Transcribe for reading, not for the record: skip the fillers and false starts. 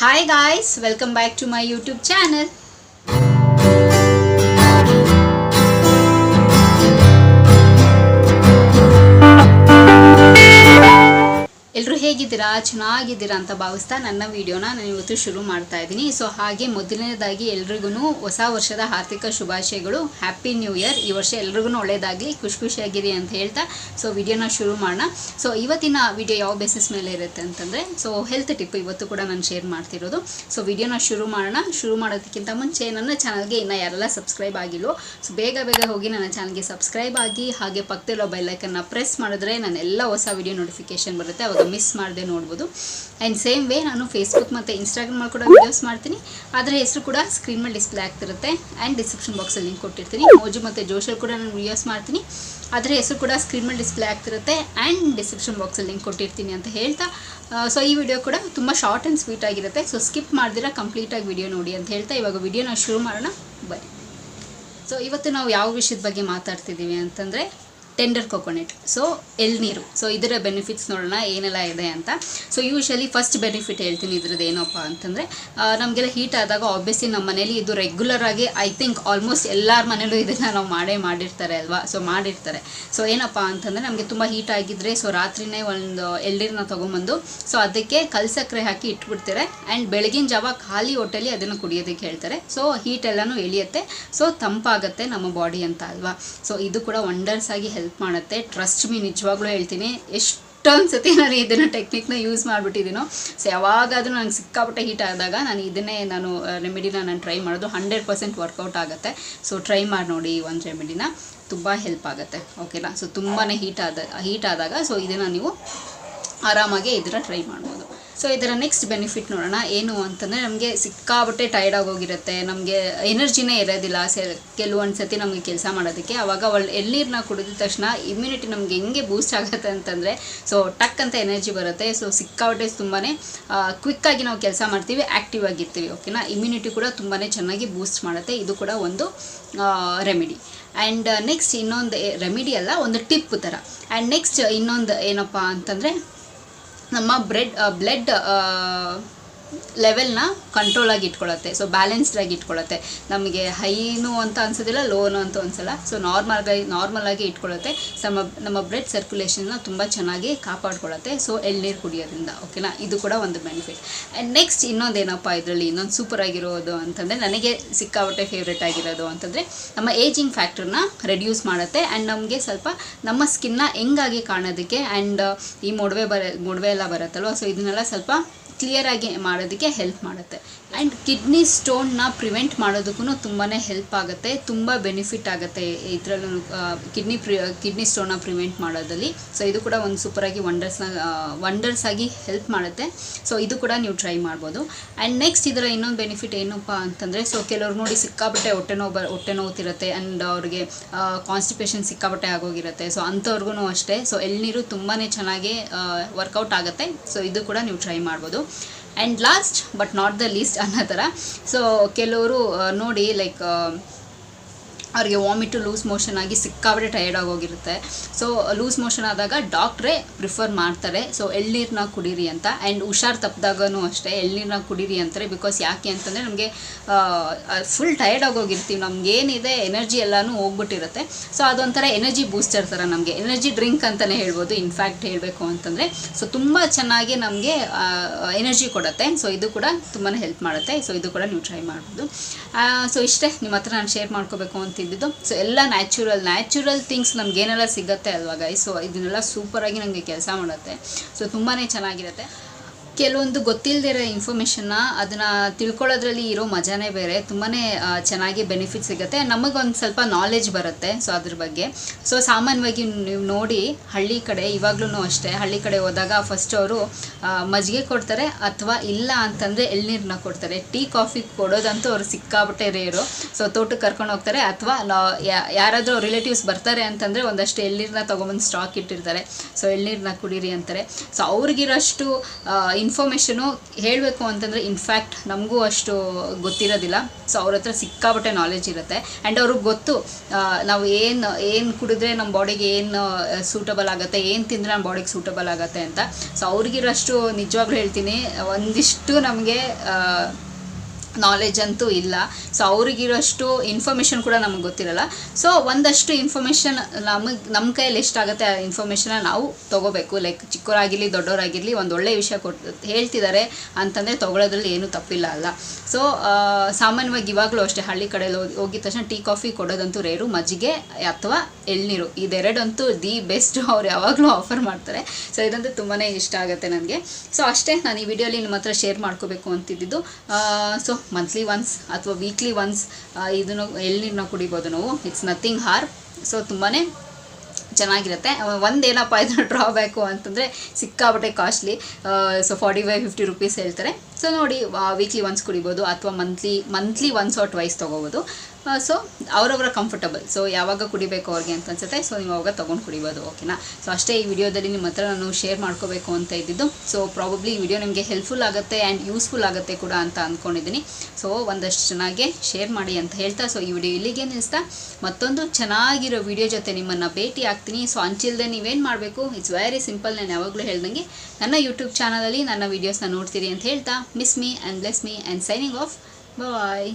Hi guys, welcome back to my YouTube channel. ಎಲ್ಲರೂ ಹೇಗಿದ್ದೀರಾ ಚೆನ್ನಾಗಿದ್ದೀರಾ ಅಂತ ಭಾವಿಸ್ತಾ ನನ್ನ ವಿಡಿಯೋನ ನಾನು ಇವತ್ತು ಶುರು ಮಾಡ್ತಾ ಇದ್ದೀನಿ. ಸೊ ಹಾಗೆ ಮೊದಲನೇದಾಗಿ ಎಲ್ರಿಗೂ ಹೊಸ ವರ್ಷದ ಆರ್ಥಿಕ ಶುಭಾಶಯಗಳು. Happy new year. ಈ ವರ್ಷ ಎಲ್ರಿಗೂ ಒಳ್ಳೆಯದಾಗಲಿ, ಖುಷಿಯಾಗಿರಿ ಅಂತ ಹೇಳ್ತಾ ಸೊ ವಿಡಿಯೋನ ಶುರು ಮಾಡೋಣ. ಸೊ ಇವತ್ತಿನ ವಿಡಿಯೋ ಯಾವ ಬೇಸಿಸ್ ಮೇಲೆ ಇರುತ್ತೆ ಅಂತಂದರೆ ಸೊ ಹೆಲ್ತ್ ಟಿಪ್ ಇವತ್ತು ಕೂಡ ನಾನು ಶೇರ್ ಮಾಡ್ತಿರೋದು. ಸೊ ವಿಡಿಯೋನ ಶುರು ಮಾಡೋದಕ್ಕಿಂತ ಮುಂಚೆ ನನ್ನ ಚಾನಲ್ಗೆ ಇನ್ನೂ ಯಾರೆಲ್ಲ ಸಬ್ಸ್ಕ್ರೈಬ್ ಆಗಿಲ್ಲೋ ಸೊ ಬೇಗ ಹೋಗಿ ನನ್ನ ಚಾನಲ್ಗೆ ಸಬ್ಸ್ಕ್ರೈಬ್ ಆಗಿ, ಹಾಗೆ ಪಕ್ಕದಲ್ಲಿರೋ ಬೆಲ್ಲೈಕನ್ನ ಪ್ರೆಸ್ ಮಾಡಿದ್ರೆ ನಾನು ಎಲ್ಲ ಹೊಸ ವಿಡಿಯೋ ನೋಟಿಫಿಕೇಶನ್ ಬರುತ್ತೆ, ಅವಾಗ ಮಿಸ್ ಮಾಡದೆ ನೋಡ್ಬೋದು. ಆ್ಯಂಡ್ ಸೇಮ್ ವೇ ನಾನು ಫೇಸ್ಬುಕ್ ಮತ್ತು ಇನ್ಸ್ಟಾಗ್ರಾಮಲ್ಲಿ ಕೂಡ ವೀಡಿಯೋಸ್ ಮಾಡ್ತೀನಿ. ಅದರ ಹೆಸರು ಕೂಡ ಸ್ಕ್ರೀನ್ ಮೇಲೆ ಡಿಸ್ಪ್ಲೇ ಆಗ್ತಿರುತ್ತೆ. ಆ್ಯಂಡ್ ಡಿಸ್ಕ್ರಿಪ್ಷನ್ ಬಾಕ್ಸಲ್ಲಿ ಲಿಂಕ್ ಕೊಟ್ಟಿರ್ತೀನಿ. ಮೋಜು ಮತ್ತು ಜೋಶಲ್ಲಿ ಕೂಡ ನಾನು ವೀಡಿಯೋಸ್ ಮಾಡ್ತೀನಿ. ಅದರ ಹೆಸರು ಕೂಡ ಸ್ಕ್ರೀನ್ ಮೇಲೆ ಡಿಸ್ಪ್ಲೇ ಆಗ್ತಿರುತ್ತೆ ಆ್ಯಂಡ್ ಡಿಸ್ಕ್ರಿಪ್ಷನ್ ಬಾಕ್ಸಲ್ಲಿ ಲಿಂಕ್ ಕೊಟ್ಟಿರ್ತೀನಿ ಅಂತ ಹೇಳ್ತಾ ಸೊ ಈ ವಿಡಿಯೋ ಕೂಡ ತುಂಬ ಶಾರ್ಟ್ ಆ್ಯಂಡ್ ಸ್ವೀಟ್ ಆಗಿರುತ್ತೆ. ಸೊ ಸ್ಕಿಪ್ ಮಾಡ್ದಿರ ಕಂಪ್ಲೀಟಾಗಿ ವಿಡಿಯೋ ನೋಡಿ ಅಂತ ಹೇಳ್ತಾ ಇವಾಗ ವಿಡಿಯೋನ ಶುರು ಮಾಡೋಣ ಬನ್ನಿ. ಸೊ ಇವತ್ತು ನಾವು ಯಾವ ವಿಷಯದ ಬಗ್ಗೆ ಮಾತಾಡ್ತಿದ್ದೀವಿ ಅಂತಂದರೆ ಟೆಂಡರ್ ಕೊಕೊನೆಟ್, ಸೊ ಎಳ್ನೀರು. ಸೊ ಇದರ ಬೆನಿಫಿಟ್ಸ್ ನೋಡೋಣ ಏನೆಲ್ಲ ಇದೆ ಅಂತ. ಸೊ ಯೂಶಲಿ ಫಸ್ಟ್ ಬೆನಿಫಿಟ್ ಹೇಳ್ತೀನಿ ಇದ್ರದ್ದು ಏನಪ್ಪ ಅಂತಂದರೆ ನಮಗೆಲ್ಲ ಹೀಟ್ ಆದಾಗ ಆಬ್ವಿಯಸ್ಲಿ ನಮ್ಮ ಮನೇಲಿ ಇದು ರೆಗ್ಯುಲರ್ ಆಗಿ ಐ ಥಿಂಕ್ ಆಲ್ಮೋಸ್ಟ್ ಎಲ್ಲರ ಮನೇಲೂ ಇದನ್ನು ನಾವು ಮಾಡಿರ್ತಾರೆ ಅಲ್ವಾ. ಸೊ ಮಾಡಿರ್ತಾರೆ. ಸೊ ಏನಪ್ಪ ಅಂತಂದರೆ ನಮಗೆ ತುಂಬ ಹೀಟ್ ಆಗಿದ್ದರೆ ಸೊ ರಾತ್ರಿನೇ ಒಂದು ಎಳ್ನೀರನ್ನ ತೊಗೊಂಬಂದು ಸೊ ಅದಕ್ಕೆ ಕಲ್ಸಕ್ಕರೆ ಹಾಕಿ ಇಟ್ಬಿಡ್ತಾರೆ. ಆ್ಯಂಡ್ ಬೆಳಗಿನ ಜಾವ ಖಾಲಿ ಹೊಟ್ಟೆಲಿ ಅದನ್ನು ಕುಡಿಯೋದಕ್ಕೆ ಹೇಳ್ತಾರೆ. ಸೊ ಹೀಟ್ ಎಲ್ಲನೂ ಎಳಿಯುತ್ತೆ, ಸೊ ತಂಪಾಗುತ್ತೆ ನಮ್ಮ ಬಾಡಿ ಅಂತ ಅಲ್ವಾ. ಸೊ ಇದು ಕೂಡ ವಂಡರ್ಸ್ ಆಗಿ ಹೆಲ್ಪ್ ಮಾಡುತ್ತೆ. ಟ್ರಸ್ಟ್ ಮೀ, ನಿಜವಾಗ್ಲೂ ಹೇಳ್ತೀನಿ, ಎಷ್ಟೊಂದು ಸತಿ ನಾನು ಇದನ್ನು ಟೆಕ್ನಿಕ್ನ ಯೂಸ್ ಮಾಡಿಬಿಟ್ಟಿದ್ದೀನೋ. ಸೊ ಯಾವಾಗಾದರೂ ನನಗೆ ಸಿಕ್ಕಾಪಟ್ಟೆ ಹೀಟ್ ಆದಾಗ ನಾನು ರೆಮಿಡಿನ ನಾನು ಟ್ರೈ ಮಾಡೋದು 100% ವರ್ಕೌಟ್ ಆಗುತ್ತೆ. ಸೊ ಟ್ರೈ ಮಾಡಿ ನೋಡಿ ಈ ಒಂದು ರೆಮಿಡಿನ, ತುಂಬ ಹೆಲ್ಪ್ ಆಗುತ್ತೆ. ಓಕೆನಾ. ಸೊ ತುಂಬಾ ಹೀಟ್ ಆದಾಗ ಸೊ ಇದನ್ನು ನೀವು ಆರಾಮಾಗಿ ಇದನ್ನು ಟ್ರೈ ಮಾಡ್ಬೋದು. ಸೊ ಇದರ ನೆಕ್ಸ್ಟ್ ಬೆನಿಫಿಟ್ ನೋಡೋಣ ಏನು ಅಂತಂದರೆ ನಮಗೆ ಸಿಕ್ಕಾಬಟ್ಟೆ ಟೈರ್ಡ್ ಆಗೋಗಿರುತ್ತೆ, ನಮಗೆ ಎನರ್ಜಿನೇ ಇರೋದಿಲ್ಲ ಕೆಲವೊಂದು ಸತಿ ನಮಗೆ ಕೆಲಸ ಮಾಡೋದಕ್ಕೆ. ಆವಾಗ ಎಳ್ನೀರನ್ನ ಕುಡಿದ ತಕ್ಷಣ ಇಮ್ಯುನಿಟಿ ನಮಗೆ ಹೆಂಗೆ ಬೂಸ್ಟ್ ಆಗುತ್ತೆ ಅಂತಂದರೆ ಸೊ ಟಕ್ ಅಂತ ಎನರ್ಜಿ ಬರುತ್ತೆ. ಸೊ ಸಿಕ್ಕಾಬಟ್ಟೆ ತುಂಬಾ ಕ್ವಿಕ್ಕಾಗಿ ನಾವು ಕೆಲಸ ಮಾಡ್ತೀವಿ, ಆ್ಯಕ್ಟಿವ್ ಆಗಿರ್ತೀವಿ. ಓಕೆನಾ. ಇಮ್ಯುನಿಟಿ ಕೂಡ ತುಂಬಾ ಚೆನ್ನಾಗಿ ಬೂಸ್ಟ್ ಮಾಡುತ್ತೆ. ಇದು ಕೂಡ ಒಂದು ರೆಮಿಡಿ. ಆ್ಯಂಡ್ ನೆಕ್ಸ್ಟ್ ಇನ್ನೊಂದು ರೆಮಿಡಿ ಅಲ್ಲ, ಒಂದು ಟಿಪ್ ಥರ. ಆ್ಯಂಡ್ ನೆಕ್ಸ್ಟ್ ಇನ್ನೊಂದು ಏನಪ್ಪ ಅಂತಂದರೆ ನಮ್ಮ ಬ್ಲಡ್ ಲೆವೆಲ್ನ ಕಂಟ್ರೋಲಾಗಿ ಇಟ್ಕೊಳ್ಳುತ್ತೆ. ಸೊ ಬ್ಯಾಲೆನ್ಸ್ಡಾಗಿ ಇಟ್ಕೊಳ್ಳುತ್ತೆ. ನಮಗೆ ಹೈನೂ ಅಂತ ಅನ್ಸೋದಿಲ್ಲ, ಲೋನು ಅಂತ ಅನ್ಸಲ್ಲ. ಸೊ ನಾರ್ಮಲಾಗಿ ಇಟ್ಕೊಳ್ಳುತ್ತೆ. ನಮ್ಮ ಬ್ಲಡ್ ಸರ್ಕ್ಯುಲೇಷನ್ನ ತುಂಬ ಚೆನ್ನಾಗಿ ಕಾಪಾಡ್ಕೊಳ್ಳುತ್ತೆ. ಸೊ ಎಳ್ನೀರು ಕುಡಿಯೋದ್ರಿಂದ. ಓಕೆನಾ. ಇದು ಕೂಡ ಒಂದು ಬೆನಿಫಿಟ್. ಆ್ಯಂಡ್ ನೆಕ್ಸ್ಟ್ ಇನ್ನೊಂದೇನಪ್ಪ ಇದರಲ್ಲಿ ಇನ್ನೊಂದು ಸೂಪರ್ ಆಗಿರೋದು ಅಂತಂದರೆ ನನಗೆ ಸಿಕ್ಕಾಬಟ್ಟೆ ಫೇವ್ರೇಟ್ ಆಗಿರೋದು ಅಂತಂದರೆ ನಮ್ಮ ಏಜಿಂಗ್ ಫ್ಯಾಕ್ಟ್ರನ್ನ ರೆಡ್ಯೂಸ್ ಮಾಡುತ್ತೆ. ಆ್ಯಂಡ್ ನಮಗೆ ಸ್ವಲ್ಪ ನಮ್ಮ ಸ್ಕಿನ್ನ ಹೆಂಗಾಗಿ ಕಾಣೋದಕ್ಕೆ ಆ್ಯಂಡ್ ಈ ಮೊಡವೆ ಎಲ್ಲ ಬರುತ್ತಲ್ವ. ಸೊ ಇದನ್ನೆಲ್ಲ ಸ್ವಲ್ಪ ಕ್ಲಿಯರಾಗಿ ಮಾಡೋದಕ್ಕೆ ಹೆಲ್ಪ್ ಮಾಡುತ್ತೆ. ಆ್ಯಂಡ್ ಕಿಡ್ನಿ ಸ್ಟೋನ್ನ ಪ್ರಿವೆಂಟ್ ಮಾಡೋದಕ್ಕೂ ತುಂಬಾ ಹೆಲ್ಪ್ ಆಗುತ್ತೆ, ತುಂಬ ಬೆನಿಫಿಟ್ ಆಗುತ್ತೆ ಇದರಲ್ಲೂ ಕಿಡ್ನಿ ಸ್ಟೋನ್ನ ಪ್ರಿವೆಂಟ್ ಮಾಡೋದಲ್ಲಿ. ಸೊ ಇದು ಕೂಡ ಒಂದು ಸೂಪರಾಗಿ ವಂಡರ್ಸ್ ಆಗಿ ಹೆಲ್ಪ್ ಮಾಡುತ್ತೆ. ಸೊ ಇದು ಕೂಡ ನೀವು ಟ್ರೈ ಮಾಡ್ಬೋದು. ಆ್ಯಂಡ್ ನೆಕ್ಸ್ಟ್ ಇದರ ಇನ್ನೊಂದು ಬೆನಿಫಿಟ್ ಏನಪ್ಪ ಅಂತಂದರೆ ಸೊ ಕೆಲವ್ರು ನೋಡಿ ಸಿಕ್ಕಾಬಟ್ಟೆ ಹೊಟ್ಟೆ ನೋವುತ್ತಿರುತ್ತೆ ಆ್ಯಂಡ್ ಅವ್ರಿಗೆ ಕಾನ್ಸ್ಟಿಪೇಷನ್ ಸಿಕ್ಕಾಬಟ್ಟೆ ಆಗೋಗಿರುತ್ತೆ. ಸೊ ಅಂಥವ್ರಿಗೂ ಅಷ್ಟೇ ಸೊ ಎಳ್ನೀರು ತುಂಬಾ ಚೆನ್ನಾಗಿ ವರ್ಕೌಟ್ ಆಗುತ್ತೆ. ಸೊ ಇದು ಕೂಡ ನೀವು ಟ್ರೈ ಮಾಡ್ಬೋದು. And last but not the least ಅನ್ನೋ ಥರ ಸೊ ಕೆಲವರು ನೋಡಿ ಲೈಕ್ ಅವ್ರಿಗೆ ವಾಮಿಟು ಲೂಸ್ ಮೋಷನ್ ಆಗಿ ಸಿಕ್ಕಾಬಟ್ಟೆ ಟಯರ್ಡ್ ಆಗೋಗಿರುತ್ತೆ. ಸೊ ಲೂಸ್ ಮೋಷನ್ ಆದಾಗ ಡಾಕ್ಟ್ರೇ ಪ್ರಿಫರ್ ಮಾಡ್ತಾರೆ ಸೊ ಎಳ್ನೀರನ್ನ ಕುಡೀರಿ ಅಂತ. ಆ್ಯಂಡ್ ಹುಷಾರು ತಪ್ಪಿದಾಗೂ ಅಷ್ಟೇ ಎಳ್ನೀರನ್ನ ಕುಡೀರಿ ಅಂತಾರೆ. ಬಿಕಾಸ್ ಯಾಕೆ ಅಂತಂದರೆ ನಮಗೆ ಫುಲ್ ಟಯರ್ಡ್ ಆಗೋಗಿರ್ತೀವಿ, ನಮಗೇನಿದೆ ಎನರ್ಜಿ ಎಲ್ಲನೂ ಹೋಗ್ಬಿಟ್ಟಿರುತ್ತೆ. ಸೊ ಅದೊಂಥರ ಎನರ್ಜಿ ಬೂಸ್ಟರ್ ಥರ, ನಮಗೆ ಎನರ್ಜಿ ಡ್ರಿಂಕ್ ಅಂತಲೇ ಹೇಳ್ಬೋದು ಇನ್ಫ್ಯಾಕ್ಟ್ ಹೇಳಬೇಕು ಅಂತಂದರೆ. ಸೊ ತುಂಬ ಚೆನ್ನಾಗಿ ನಮಗೆ ಎನರ್ಜಿ ಕೊಡುತ್ತೆ. ಸೊ ಇದು ಕೂಡ ತುಂಬಾ ಹೆಲ್ಪ್ ಮಾಡುತ್ತೆ. ಸೊ ಇದು ಕೂಡ ನೀವು ಟ್ರೈ ಮಾಡ್ಬೋದು. ಸೊ ಇಷ್ಟೇ ನಿಮ್ಮ ಹತ್ರ ನಾನು ಶೇರ್ ಮಾಡ್ಕೋಬೇಕು ಅಂತ ಇದ್ದಿದ್ದು. ಸೊ ಎಲ್ಲ ನ್ಯಾಚುರಲ್ ಥಿಂಗ್ಸ್ ನಮಗೇನೆಲ್ಲ ಸಿಗುತ್ತೆ ಅಲ್ವಾ ಗೈಸ್. ಸೊ ಇದನ್ನೆಲ್ಲ ಸೂಪರಾಗಿ ನಮಗೆ ಕೆಲಸ ಮಾಡುತ್ತೆ. ಸೊ ತುಂಬಾ ಚೆನ್ನಾಗಿರುತ್ತೆ. ಕೆಲವೊಂದು ಗೊತ್ತಿಲ್ಲದಿರೋ ಇನ್ಫಾರ್ಮೇಷನ್ನ ಅದನ್ನು ತಿಳ್ಕೊಳ್ಳೋದ್ರಲ್ಲಿ ಇರೋ ಮಜಾನೇ ಬೇರೆ. ತುಂಬಾ ಚೆನ್ನಾಗಿ ಬೆನಿಫಿಟ್ ಸಿಗುತ್ತೆ, ನಮಗೊಂದು ಸ್ವಲ್ಪ ನಾಲೆಜ್ ಬರುತ್ತೆ ಸೊ ಅದ್ರ ಬಗ್ಗೆ. ಸೊ ಸಾಮಾನ್ಯವಾಗಿ ನೀವು ನೋಡಿ ಹಳ್ಳಿ ಕಡೆ ಇವಾಗ್ಲೂ ಅಷ್ಟೇ, ಹಳ್ಳಿ ಕಡೆ ಹೋದಾಗ ಫಸ್ಟ್ ಅವರು ಮಜ್ಜಿಗೆ ಕೊಡ್ತಾರೆ ಅಥವಾ ಇಲ್ಲ ಅಂತಂದರೆ ಎಳ್ನೀರನ್ನ ಕೊಡ್ತಾರೆ. ಟೀ ಕಾಫಿ ಕೊಡೋದಂತೂ ಅವ್ರು ಸಿಕ್ಕಾಬಿಟ್ಟೆ ರೇರು. ಸೊ ತೋಟಕ್ಕೆ ಕರ್ಕೊಂಡು ಹೋಗ್ತಾರೆ ಅಥವಾ ಯಾರಾದರೂ ರಿಲೇಟಿವ್ಸ್ ಬರ್ತಾರೆ ಅಂತಂದರೆ ಒಂದಷ್ಟು ಎಳ್ನೀರನ್ನ ತೊಗೊಂಬಂದು ಸ್ಟಾಕ್ ಇಟ್ಟಿರ್ತಾರೆ. ಸೊ ಎಳ್ನೀರನ್ನ ಕುಡೀರಿ ಅಂತಾರೆ. ಸೊ ಅವ್ರಿಗಿರೋಷ್ಟು ಇನ್ಫಾರ್ಮೇಷನು ಹೇಳಬೇಕು ಅಂತಂದರೆ ಇನ್ಫ್ಯಾಕ್ಟ್ ನಮಗೂ ಅಷ್ಟು ಗೊತ್ತಿರೋದಿಲ್ಲ. ಸೊ ಅವ್ರ ಹತ್ರ ಸಿಕ್ಕಾಪಟ್ಟೆ ನಾಲೆಜ್ ಇರುತ್ತೆ. ಆ್ಯಂಡ್ ಅವ್ರಿಗೆ ಗೊತ್ತು ನಾವು ಏನು ಕುಡಿದ್ರೆ ನಮ್ಮ ಬಾಡಿಗೆ ಏನು ಸೂಟಬಲ್ ಆಗುತ್ತೆ, ಏನು ತಿಂದರೆ ನಮ್ಮ ಬಾಡಿಗೆ ಸೂಟಬಲ್ ಆಗುತ್ತೆ ಅಂತ. ಸೊ ಅವ್ರಿಗಿರೋಷ್ಟು ನಿಜವಾಗ್ಲೂ ಹೇಳ್ತೀನಿ ಒಂದಿಷ್ಟು ನಮಗೆ ನಾಲೆಜ್ ಅಂತೂ ಇಲ್ಲ. ಸೊ ಅವ್ರಿಗಿರೋಷ್ಟು ಇನ್ಫಾರ್ಮೇಷನ್ ಕೂಡ ನಮಗೆ ಗೊತ್ತಿರಲ್ಲ. ಸೊ ಒಂದಷ್ಟು ಇನ್ಫಾರ್ಮೇಷನ್ ನಮ್ಮ ಕೈಯಲ್ಲಿ ಎಷ್ಟಾಗುತ್ತೆ ಆ ಇನ್ಫಾರ್ಮೇಷನ್ನ ನಾವು ತೊಗೋಬೇಕು. ಲೈಕ್ ಚಿಕ್ಕವರಾಗಿರಲಿ ದೊಡ್ಡವರಾಗಿರಲಿ ಒಂದು ಒಳ್ಳೆಯ ವಿಷಯ ಹೇಳ್ತಿದ್ದಾರೆ ಅಂತಂದರೆ ತೊಗೊಳೋದ್ರಲ್ಲಿ ಏನೂ ತಪ್ಪಿಲ್ಲ ಅಲ್ಲ. ಸೊ ಸಾಮಾನ್ಯವಾಗಿ ಇವಾಗಲೂ ಅಷ್ಟೇ ಹಳ್ಳಿ ಕಡೆಯಲ್ಲಿ ಹೋಗಿದ ತಕ್ಷಣ ಟೀ ಕಾಫಿ ಕೊಡೋದಂತೂ ರೇರು, ಮಜ್ಜಿಗೆ ಅಥವಾ ಎಳ್ನೀರು ಇದೆರಡಂತೂ ದಿ ಬೆಸ್ಟ್. ಅವ್ರು ಯಾವಾಗಲೂ ಆಫರ್ ಮಾಡ್ತಾರೆ. ಸೊ ಇದಂತೂ ತುಂಬಾ ಇಷ್ಟ ಆಗುತ್ತೆ ನನಗೆ. ಸೊ ಅಷ್ಟೇ ನಾನು ಈ ವಿಡಿಯೋಲಿ ನಿಮ್ಮ ಹತ್ರ ಶೇರ್ ಮಾಡ್ಕೋಬೇಕು ಅಂತಿದ್ದು. ಸೊ ಮಂತ್ಲಿ ಒನ್ಸ್ ಅಥವಾ ವೀಕ್ಲಿ ಒನ್ಸ್ ಇದನ್ನು ಎಳ್ನೀರನ್ನ ಕುಡಿಬೋದು ನಾವು. It's nothing harm. ಸೊ ತುಂಬಾ ಚೆನ್ನಾಗಿರುತ್ತೆ. ಒಂದೇನಪ್ಪ ಇದನ್ನು ಡ್ರಾಬ್ಯಾಕು ಅಂತಂದರೆ ಸಿಕ್ಕಾಬಟ್ಟೆ ಕಾಸ್ಟ್ಲಿ. ಸೊ 45-50 ರೂಪೀಸ್ ಹೇಳ್ತಾರೆ. ಸೊ ನೋಡಿ ವೀಕ್ಲಿ ಒನ್ಸ್ ಕುಡಿಬೋದು ಅಥವಾ ಮಂತ್ಲಿ ಒನ್ಸ್ ಆರ್ ಟ್ವೈಸ್ ತೊಗೋಬೋದು. ಸೊ ಅವರವರ ಕಂಫರ್ಟಬಲ್. ಸೊ ಯಾವಾಗ ಕುಡಿಬೇಕು ಅವ್ರಿಗೆ ಅಂತ ಅನ್ಸುತ್ತೆ. ಸೊ ನೀವು ಅವಾಗ ತೊಗೊಂಡು ಕುಡಿಬೋದು. ಓಕೆನಾ. ಸೊ ಅಷ್ಟೇ ಈ ವಿಡಿಯೋದಲ್ಲಿ ನಿಮ್ಮ ಹತ್ರ ನಾನು ಶೇರ್ ಮಾಡ್ಕೋಬೇಕು ಅಂತ ಇದ್ದಿದ್ದು. ಸೊ ಪ್ರಾಬಬ್ಲಿ ಈ ವಿಡಿಯೋ ನಿಮಗೆ ಹೆಲ್ಪ್ಫುಲ್ ಆಗುತ್ತೆ ಆ್ಯಂಡ್ ಯೂಸ್ಫುಲ್ ಆಗುತ್ತೆ ಕೂಡ ಅಂತ ಅಂದ್ಕೊಂಡಿದ್ದೀನಿ. ಸೊ ಒಂದಷ್ಟು ಚೆನ್ನಾಗಿ ಶೇರ್ ಮಾಡಿ ಅಂತ ಹೇಳ್ತಾ ಸೊ ಈ ವಿಡಿಯೋ ಇಲ್ಲಿಗೆ ನಿಲ್ಲಿಸ್ತಾ ಮತ್ತೊಂದು ಚೆನ್ನಾಗಿರೋ ವಿಡಿಯೋ ಜೊತೆ ನಿಮ್ಮನ್ನು ಭೇಟಿ ಆಗ್ತೀನಿ. ಸೊ ಅಂಚಿಲ್ದೆ ನೀವೇನು ಮಾಡಬೇಕು, ಇಟ್ಸ್ ವೆರಿ ಸಿಂಪಲ್. ನಾನು ಯಾವಾಗಲೂ ಹೇಳ್ದಂಗೆ ನನ್ನ ಯೂಟ್ಯೂಬ್ ಚಾನಲಲ್ಲಿ ನನ್ನ ವೀಡಿಯೋಸ್ನ ನೋಡ್ತೀರಿ ಅಂತ ಹೇಳ್ತಾ miss me and bless me and signing off. Bye.